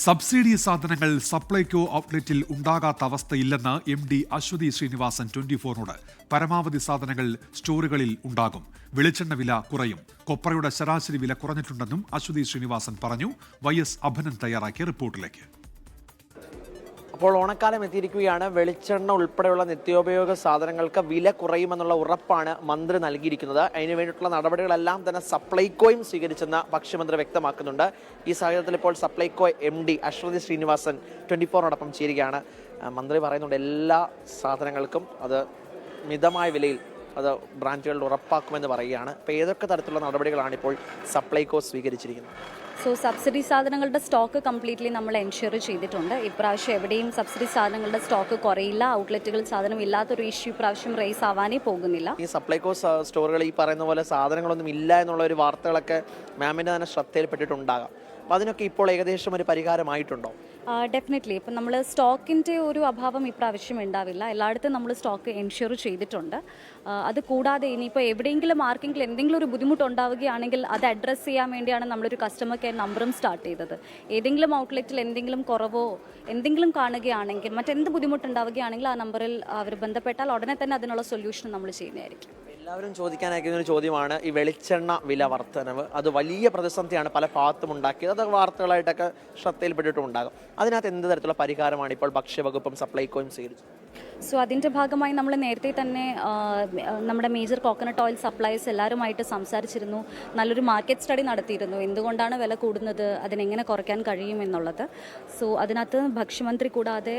Subsidy സാധനങ്ങൾ സപ്ലൈകോ ഔട്ട്ലെറ്റിൽ ഉണ്ടാകാത്ത അവസ്ഥയില്ലെന്ന് MD Aswathy Sreenivasan 24നോട്. പരമാവധി സാധനങ്ങൾ സ്റ്റോറുകളിൽ ഉണ്ടാകും. വെളിച്ചെണ്ണ വില കുറയും. കൊപ്രയുടെ ശരാശരി വില കുറഞ്ഞിട്ടുണ്ടെന്നും അശ്വതി ശ്രീനിവാസൻ പറഞ്ഞു. YS അഭിനന്ദ് തയ്യാറാക്കിയ റിപ്പോർട്ടിലേക്ക്. അപ്പോൾ ഓണക്കാലം എത്തിയിരിക്കുകയാണ്. വെളിച്ചെണ്ണ ഉൾപ്പെടെയുള്ള നിത്യോപയോഗ സാധനങ്ങൾക്ക് വില കുറയുമെന്നുള്ള ഉറപ്പാണ് മന്ത്രി നൽകിയിരിക്കുന്നത്. അതിനു വേണ്ടിയിട്ടുള്ള നടപടികളെല്ലാം തന്നെ സപ്ലൈകോയും സ്വീകരിച്ചെന്ന് ഭക്ഷ്യമന്ത്രി വ്യക്തമാക്കുന്നുണ്ട്. ഈ സാഹചര്യത്തിൽ ഇപ്പോൾ സപ്ലൈകോ MD അശ്വതി ശ്രീനിവാസൻ 24നോടൊപ്പം ചേരുകയാണ്. മന്ത്രി പറയുന്നുണ്ട് എല്ലാ സാധനങ്ങൾക്കും അത് മിതമായ വിലയിൽ അത് ബ്രാൻഡുകളിൽ ഉറപ്പാക്കുമെന്ന് പറയുകയാണ്. അപ്പോൾ ഏതൊക്കെ തരത്തിലുള്ള നടപടികളാണ് ഇപ്പോൾ സപ്ലൈകോ സ്വീകരിച്ചിരിക്കുന്നത്? സബ്സിഡി സാധനങ്ങളുടെ സ്റ്റോക്ക് കംപ്ലീറ്റ്ലി നമ്മൾ എൻഷുർ ചെയ്തിട്ടുണ്ട്. ഇപ്രാവശ്യം എവിടെയും സബ്സിഡി സാധനങ്ങളുടെ സ്റ്റോക്ക് കുറയില്ല. ഔട്ട്ലെറ്റുകളിൽ സാധനം ഇല്ലാത്തൊരു ഇഷ്യൂ ഇപ്രാവശ്യം റേസ് ആവാനേ പോകുന്നില്ല. ഈ സപ്ലൈകോ സ്റ്റോറുകൾ ഈ പറയുന്ന പോലെ സാധനങ്ങളൊന്നും ഇല്ല എന്നുള്ള ഒരു വാർത്തകളൊക്കെ മാമിൻ്റെ തന്നെ ശ്രദ്ധയിൽപ്പെട്ടിട്ടുണ്ടാകാം. അപ്പോൾ അതിനൊക്കെ ഇപ്പോൾ ഏകദേശം ഒരു പരിഹാരമായിട്ടുണ്ടോ? ഡെഫിനറ്റ്ലി. ഇപ്പം നമ്മൾ സ്റ്റോക്കിൻ്റെ ഒരു അഭാവം ഇപ്രാവശ്യം ഉണ്ടാവില്ല. എല്ലായിടത്തും നമ്മൾ സ്റ്റോക്ക് എൻഷുർ ചെയ്തിട്ടുണ്ട്. അത് കൂടാതെ ഇനിയിപ്പോൾ എവിടെയെങ്കിലും ആർക്കെങ്കിലും എന്തെങ്കിലും ഒരു ബുദ്ധിമുട്ടുണ്ടാവുകയാണെങ്കിൽ അത് അഡ്രസ്സ് ചെയ്യാൻ വേണ്ടിയാണ് നമ്മളൊരു കസ്റ്റമർ കെയർ നമ്പറും സ്റ്റാർട്ട് ചെയ്തത്. ഏതെങ്കിലും ഔട്ട്ലെറ്റിൽ എന്തെങ്കിലും കുറവോ എന്തെങ്കിലും കാണുകയാണെങ്കിൽ മറ്റെന്ത് ബുദ്ധിമുട്ടുണ്ടാവുകയാണെങ്കിൽ ആ നമ്പറിൽ അവർ ബന്ധപ്പെട്ടാൽ ഉടനെ തന്നെ അതിനുള്ള സൊല്യൂഷൻ നമ്മൾ ചെയ്യുന്നതായിരിക്കും. എല്ലാവരും ചോദിക്കാനായിരിക്കുന്ന ഒരു ചോദ്യമാണ് ഈ വെളിച്ചെണ്ണ വില വർധനവ്. അത് വലിയ പ്രതിസന്ധിയാണ് പല ഭാഗത്തും ഉണ്ടാക്കിയത്. അത് വാർത്തകളായിട്ടൊക്കെ ശ്രദ്ധയിൽപ്പെട്ടിട്ടുണ്ടാകും. അതിനകത്ത് എന്ത് തരത്തിലുള്ള പരിഹാരമാണ് ഇപ്പോൾ ഭക്ഷ്യവകുപ്പും സപ്ലൈകോയും സ്വീകരിച്ചത്? അതിൻ്റെ ഭാഗമായി നമ്മൾ നേരത്തെ തന്നെ നമ്മുടെ മേജർ കോക്കനട്ട് ഓയിൽ സപ്ലൈസ് എല്ലാവരുമായിട്ട് സംസാരിച്ചിരുന്നു. നല്ലൊരു മാർക്കറ്റ് സ്റ്റഡി നടത്തിയിരുന്നു. എന്തുകൊണ്ടാണ് വില കൂടുന്നത്, അതിനെങ്ങനെ കുറയ്ക്കാൻ കഴിയും എന്നുള്ളത്. അതിനകത്ത് ഭക്ഷ്യമന്ത്രി കൂടാതെ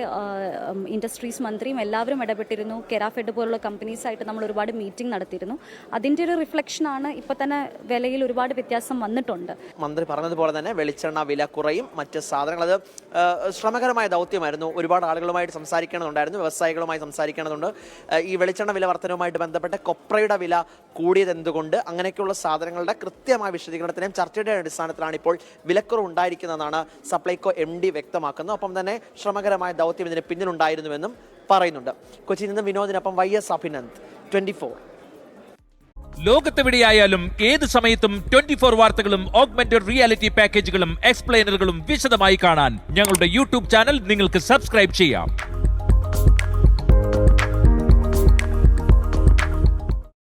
ഇൻഡസ്ട്രീസ് മന്ത്രിയും എല്ലാവരും ഇടപെട്ടിരുന്നു. കെരാഫെഡ് പോലുള്ള കമ്പനീസായിട്ട് നമ്മൾ ഒരുപാട് മീറ്റിംഗ് നടത്തിയിരുന്നു. അതിൻ്റെ ഒരു റിഫ്ലക്ഷനാണ് ഇപ്പോൾ തന്നെ വിലയിൽ ഒരുപാട് വ്യത്യാസം വന്നിട്ടുണ്ട്. മന്ത്രി പറഞ്ഞതുപോലെ തന്നെ വെളിച്ചെണ്ണ വില കുറയും. മറ്റ് സാധനങ്ങൾ അത് ശ്രമകരമായ ദൗത്യമായിരുന്നു. ഒരുപാട് ആളുകളുമായിട്ട് സംസാരിക്കേണ്ടതുണ്ടായിരുന്നു, വ്യവസായികളുമായി സംസാരിക്കേണ്ടതുണ്ട്. ഈ വെളിച്ചെണ്ണ വില വർധനവുമായിട്ട് ബന്ധപ്പെട്ട് കൊപ്രയുടെ വില കൂടിയത് എന്തുകൊണ്ട്, അങ്ങനെയൊക്കെയുള്ള സാധനങ്ങളുടെ കൃത്യമായ വിശദീകരണത്തിനും ചർച്ചയുടെ അടിസ്ഥാനത്തിലാണ് ഇപ്പോൾ വിലക്കുറവ് ഉണ്ടായിരിക്കുന്നതെന്നാണ് സപ്ലൈകോ MD വ്യക്തമാക്കുന്നത്. ഒപ്പം തന്നെ ശ്രമകരമായ ദൗത്യം ഇതിന് പിന്നിലുണ്ടായിരുന്നുവെന്നും പറയുന്നുണ്ട്. കൊച്ചിയിൽ നിന്ന് വിനോദിനൊപ്പം YS അഭിനന്ദ്, 24. ലോകത്തെവിടെയായാലും ഏത് സമയത്തും 24 വാർത്തകളും ഓഗ്മെന്റഡ് റിയാലിറ്റി പാക്കേജുകളും എക്സ്പ്ലെയിനറുകളും വിശദമായി കാണാൻ ഞങ്ങളുടെ YouTube ചാനൽ നിങ്ങൾക്ക് സബ്സ്ക്രൈബ് ചെയ്യാം.